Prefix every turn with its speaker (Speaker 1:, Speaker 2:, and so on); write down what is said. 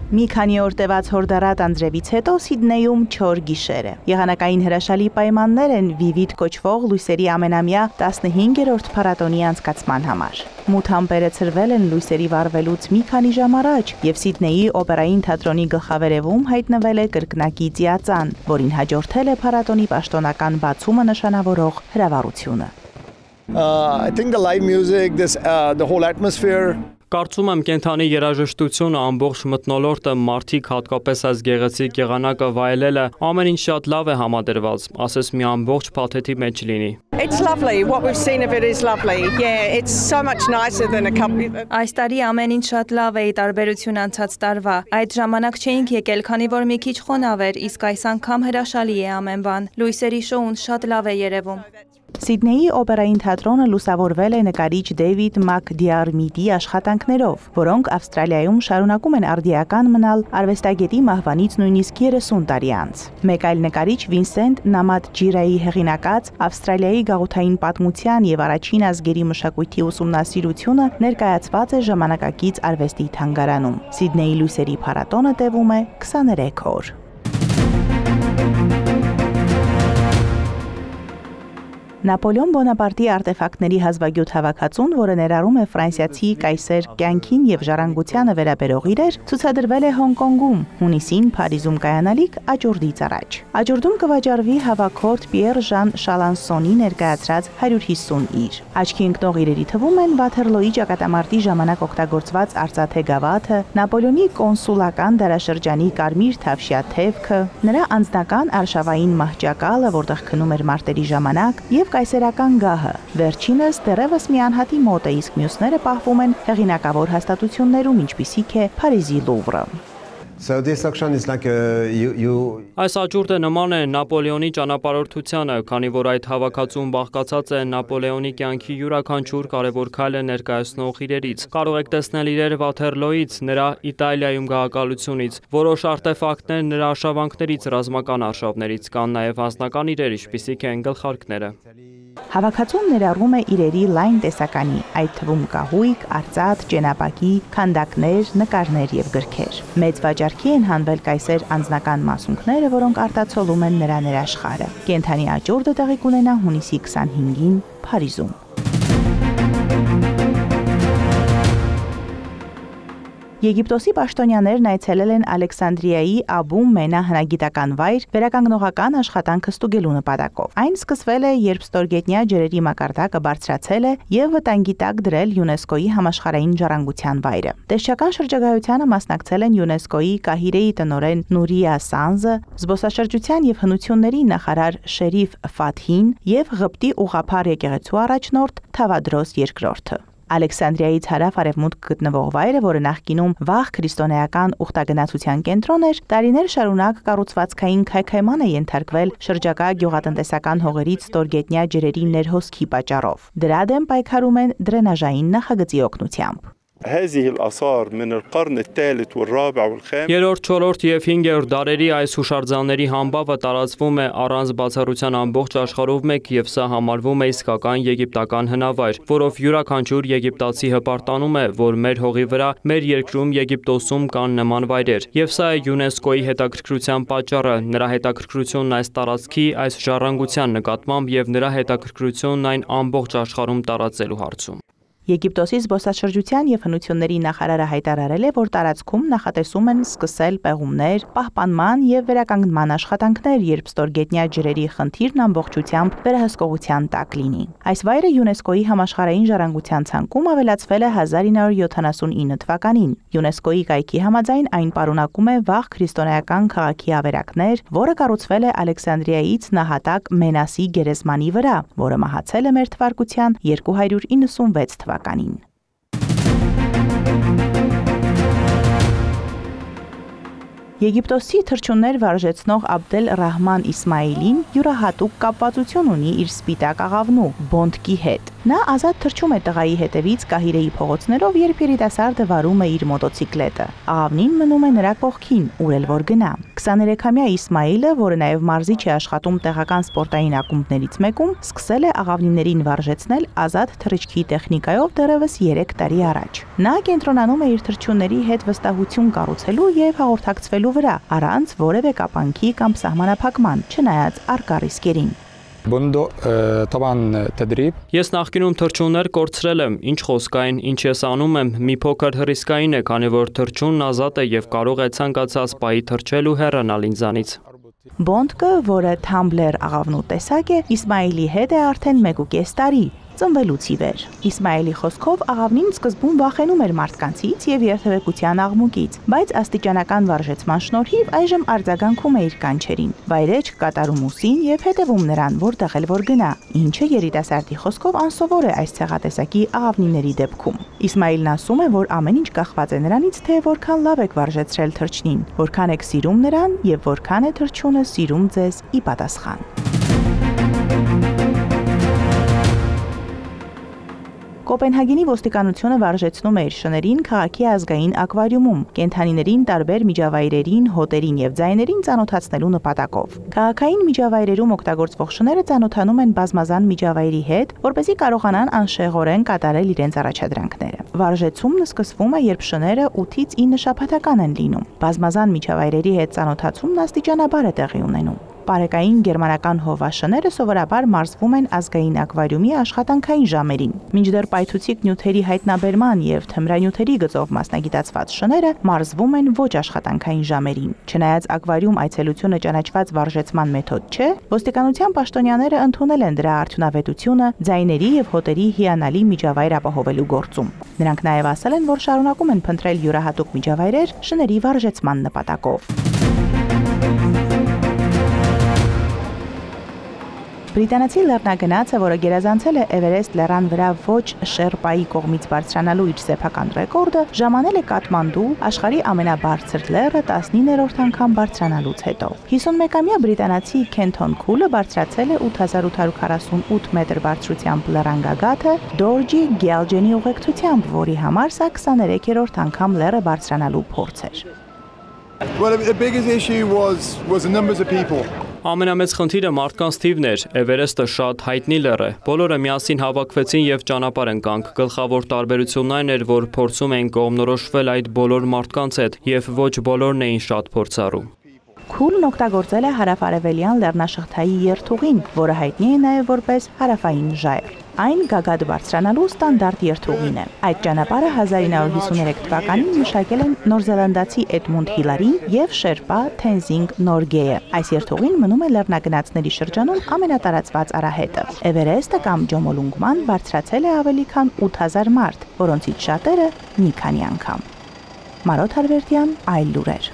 Speaker 1: Մի քանի օր տևած հորդառատ անձրևից հետո Սիդնեյում չոր գիշեր է։ Եղանակային հրաշալի պայմաններ են Vivid կոչվող լույսերի ամենամյա 15-րդ փառատոնի անցկացման համար։ Մութ ամպերը ցրվել են լույսերի վառվելուց մի քանի ժամ առաջ, եւ Սիդնեյի օպերային թատրոնի գլխավերևում հայտնվել է կրկնակի ծիածան, որին հաջորդել է փառատոնի պաշտոնական բացումը նշանավորող հրավառությունը։
Speaker 2: I think the live music, the whole atmosphere.
Speaker 3: Կարծում եմ կենթանի երաժշտությունը, ամբողջ մթնոլորտը, մարդիկ հատկապես այս գեղեցիկ եղանակը վայելելը, ամեն ինչ շատ լավ է համադրված, ասես մի ամբողջ փաթեթի մեջ լինի։
Speaker 4: It's lovely. What we've seen of it is lovely. Yeah, it's so much nicer than a couple of
Speaker 5: Այս տարի ամեն ինչ շատ լավ է, ի տարբերություն անցած տարվա։ Այդ ժամանակ չէինք եկել, քանի որ մի քիչ խոնավ էր, իսկ այս անգամ հրաշալի է ամեն բան։ Լույսերի շոուն շատ լավ է երևում։
Speaker 1: Սիդնեյի օպերային թատրոնը լուսավորվել է նկարիչ Դեյվիդ Մակդիարմիդի աշխատանքներով, որոնք Ավստրալիայում շարունակում են արդիական մնալ արվեստագետի մահվանից նույնիսկ 30 տարի անց։ Մեկ այլ նկարիչ Վինսենտ Նամադջիրայի հեղինակած Ավստրալիայի գաղութային պատմության եւ առաջին ազգերի մշակույթի ուսումնասիրությունը ներկայացված է ժամանակակից արվեստի թանգարանում։ Սիդնեյի լույսերի փառատոնը տևում է 23 օր։ Նապոլեոն Բոնապարտի արտեֆակտների հազվագյուտ հավաքածուն, որը ներառում է ֆրանսիացի կայսեր կյանքին եւ ժառանգությանը վերաբերող իրեր, ցուցադրվել է Հոնկոնգում, հունիսին Փարիզում կայանալիք աճուրդից առաջ։ Աճուրդում կվաճառվի հավաքորդ Պիեր Ժան Շալանսոնի ներկայացրած 150 իր։ Աչքի ընկնող իրերի թվում են Վաթերլոյի ճակատամարտի ժամանակ օգտագործված արծաթե գավաթը, Նապոլեոնի կոնսուլական դարաշրջանի կարմիր թավշյա թևքը, նրա անձնական արշավային մահճակալը, որտեղ քնում էր մարտերի ժամանակ, եւ կայսերական գահը։ Վերջինս դեռևս մի անհատի մոտ է, իսկ մյուսները պահվում են հեղինակավոր հաստատություններում, ինչպիսիք է Փարիզի Լուվրը։
Speaker 6: So this auction is like
Speaker 3: Այս աճուրդը նման է Նապոլեոնի ճանապարհորդությանը, քանի որ այդ հավաքածուն բաղկացած է Նապոլեոնի կյանքի յուրաքանչյուր կարևոր քայլը ներկայացնող իրերից։ Կարող եք տեսնել իրեր Վաթերլոյից, նրա Իտալիայում գահակալությունից, որոշ արտեֆակտներ նրա արշավանքներից, ռազմական արշավներից, կան նաև անձնական իրեր, ինչպիսիք են գլխարկները։
Speaker 1: Հավաքածուն ներառում է իրերի լայն տեսականի, այդ թվում կահույք, արծաթ, ճենապակի, քանդակներ, նկարներ եւ գրքեր։ Մեծ վաճառքի են հանվել կայսեր անձնական մասունքները, որոնք արտացոլում են նրա ներաշխարը։ Կենթանի աճուրդը տեղի կունենա հունիսի 25-ին Փարիզում։ Եգիպտոսի պաշտոնյաներն այցելել են Ալեքսանդրիայի Աբու Մենա հնագիտական վայր վերականգնողական աշխատանքը ստուգելու նպատակով։ Այն սկսվել է, երբ ստորգետնյա ջրերի մակարդակը բարձրացել է եւ վտանգի տակ դրել ՅՈՒՆԵՍԿՕ-ի համաշխարհային ժառանգության վայրը։ Տեսչական շրջագայությանը մասնակցել են ՅՈՒՆԵՍԿՕ-ի Կահիրեի տնօրեն Նուրիա Սանզը, զբոսաշրջության եւ հնությունների նախարար Շերիֆ Ֆաթհին եւ Ղպտի ուղղափառ եկեղեցու առաջնորդ Թավադրոս II։ Ալեքսանդրիայից հարավ-արևմուտք գտնվող վայրը, որը նախկինում վաղ քրիստոնեական ուխտագնացության կենտրոն էր, տարիներ շարունակ կառուցվածքային քայքայման է ենթարկվել շրջակա գյուղատնտեսական հողերից ստորգետնյա ջրերի ներհոսքի պատճառով։ Դրա դեմ պայքարում են դրենաժային նախագծի օգնությամբ։
Speaker 3: Երրորդ, չորրորդ եւ 5-րդ դարերի այս հուշարձանների համբավը տարածվում է առանց բացառության ամբողջ աշխարհով մեկ եւ սա համարվում է իսկական եգիպտական հնավայր, որով յուրաքանչյուր եգիպտացի հպարտանում է, որ մեր հողի վրա, մեր երկրում Եգիպտոսում կան նման վայրեր։ Եվ սա է ՅՈՒՆԵՍԿՕ-ի հետաքրքրության պատճառը, նրա հետաքրքրությունն այս տարածքի, այս ժառանգության նկատմամբ եւ նրա հետաքրքրությունն այն ամբողջ աշխարհում տարածելու հարցում։
Speaker 1: Եգիպտոսի զբոսաշրջության եւ հնությունների նախարարը հայտարարել է, որ տարածքում նախատեսում են սկսել պեղումներ, պահպանման եւ վերականգնման աշխատանքներ, երբ ստորգետնյա ջրերի խնդիրն ամբողջությամբ վերահսկողության տակ լինի։ Այս վայրը ՅՈՒՆԵՍԿՕ-ի համաշխարհային ժառանգության ցանկում ավելացվել է 1979 թվականին։ ՅՈՒՆԵՍԿՕ-ի կայքի համաձայն այն պարունակում է վաղ քրիստոնեական քաղաքի ավերակներ, որը կառուցվել է Ալեքսանդրիայից նահատակ Մենասի գերեզմանի վրա, որը մահացել է մեր թվարկության 296 թվականին։ Եգիպտոսի թռչուններ վարժեցնող Աբդել Ռահման Իսմայիլին յուրահատուկ կապվածություն ունի իր սպիտակ աղավնու Բոնդկի հետ։ Նա ազատ թռչում է տղայի հետևից Կահիրեի փողոցներով, երբ երիտասարդը վարում է իր մոտոցիկլետը։ Աղավնին մնում է նրա կողքին, ուր էլ որ գնա։ 23-ամյա Իսմայիլը, որը նաև մարզիչ է աշխատում տեղական սպորտային ակումբներից մեկում, սկսել է աղավնիներին վարժեցնել ազատ թռիչքի տեխնիկայով դեռևս 3 տարի առաջ։ Նա կենտրոնանում է իր թռչունների հետ վստահություն կառուցելու եւ հաղորդակցվելու վրա, առանց որևէ կապանքի կամ սահմանափակման, չնայած առկա ռիսկերին։
Speaker 3: Ես նախկինում թռչուններ կորցրել եմ, ինչ խոսքային, ինչ ես անում եմ, մի փոքր ռիսկային է, քանի որ թռչունն ազատ է եւ կարող է ցանկացած պահի թռչել ու հեռանալ ինձանից։
Speaker 1: Բոնդկը, որը Թամբլեր աղավնու տեսակ է, Իսմայիլի հետ է արդեն 1.5 տարի։ Ծնվելուց ի վեր։ Իսմայիլի խոսքով աղավնին սկզբում վախենում էր մարդկանցից եւ երթևեկության աղմուկից, բայց աստիճանական վարժեցման շնորհիվ այժմ արձագանքում է իր կանչերին։ Վայրեջք կատարում ուսին եւ հետևում նրան, որտեղ էլ որ գնա, ինչը երիտասարդի խոսքով անսովոր է այս ցեղատեսակի աղավնիների դեպքում։ Իսմայիլն ասում է, որ ամեն ինչ կախված է նրանից, թե որքան լավ եք վարժեցրել թռչնին, որքան եք սիրում նրան եւ որքան է թռչունը սիրում ձեզ ի պատասխան։ Կոպենհագենի ոստիկանությունը վարժեցնում է իր շներին քաղաքի ազգային ակվարիումում, կենդանիներին տարբեր միջավայրերին, հոտերին եւ ձայներին ծանոթացնելու նպատակով։ Քաղաքային միջավայրերում օգտագործվող շները ծանոթանում են բազմազան միջավայրի հետ, որպեսզի կարողանան անշեղորեն կատարել իրենց առաջադրանքները։ Վարժեցումն սկսվում է, երբ շները 8-ից 9 շաբաթական են լինում։ Բազմազան միջավայրերի հետ ծանոթացումն աստիճանաբար է տեղի ունենում։ Պարեկային գերմանական հովաշները սովորաբար մարզվում են ազգային ակվարիումի աշխատանքային ժամերին։ Մինչդեռ պայթուցիկ նյութերի հայտնաբերման եւ թմրանյութերի գծով մասնագիտացված շները մարզվում են ոչ աշխատանքային ժամերին։ Չնայած ակվարիում այցելությունը ճանաչված վարժեցման մեթոդ չէ, ոստիկանության պաշտոնյաները ընդունել են դրա արդյունավետությունը ձայների եւ հոտերի հիանալի միջավայր ապահովելու գործում։ Նրանք նաեւ ասել են, որ շարունակում են փնտրել յուրահատուկ միջավայրեր շների վարժեցման նպատակով։ Բրիտանացի լեռնագնացը, որը գերազանցել է Էվերեստ լեռան վրա ոչ շերպայի կողմից բարձրանալու իր սեփական ռեկորդը, ժամանել է Կաթմանդու, աշխարհի ամենաբարձր լեռը 19-րդ անգամ բարձրանալուց հետո։ 51-ամյա բրիտանացի Քենթոն Քուլը բարձրացել է 8848 մետր բարձրությամբ լեռանգագաթը Դորջի Գելջենի ուղեկցությամբ, որի համար սա 23-րդ անգամ լեռը բարձրանալու փորձ էր։
Speaker 2: Well, the biggest issue was the numbers of people.
Speaker 3: Ամենամեծ խնդիրը մարդկանց թիվն էր, Էվերեստը շատ հայտնի լեռ է, բոլորը միասին հավաքվեցին եւ ճանապարհ ընկանք, գլխավոր տարբերությունն այն էր, որ փորձում էին կողմնորոշվել այդ բոլոր մարդկանց հետ եւ ոչ բոլորն էին շատ փորձառու։
Speaker 1: Քուլն օգտագործել է հարավարևելյան լեռնաշղթայի երթուղին, որը հայտնի է նաև որպես հարավային ժայռ։ Այն գագաթ բարձրանալու ստանդարտ երթուղին է։ Այդ ճանապարհը 1953 թվականին մշակել են նորզելանդացի Էդմունդ Հիլարին եւ շերպա Թենզինգ Նորգեյը։ Այս երթուղին մնում է լեռնագնացների շրջանում ամենատարածված արահետը։ Էվերեստը կամ Ջոմոլունգման բարձրացել է ավելի քան 8000 մարդ, որոնցից շատերը մի քանի անգամ։ Մարոտ Հարվերդյան, Այլ լուրեր։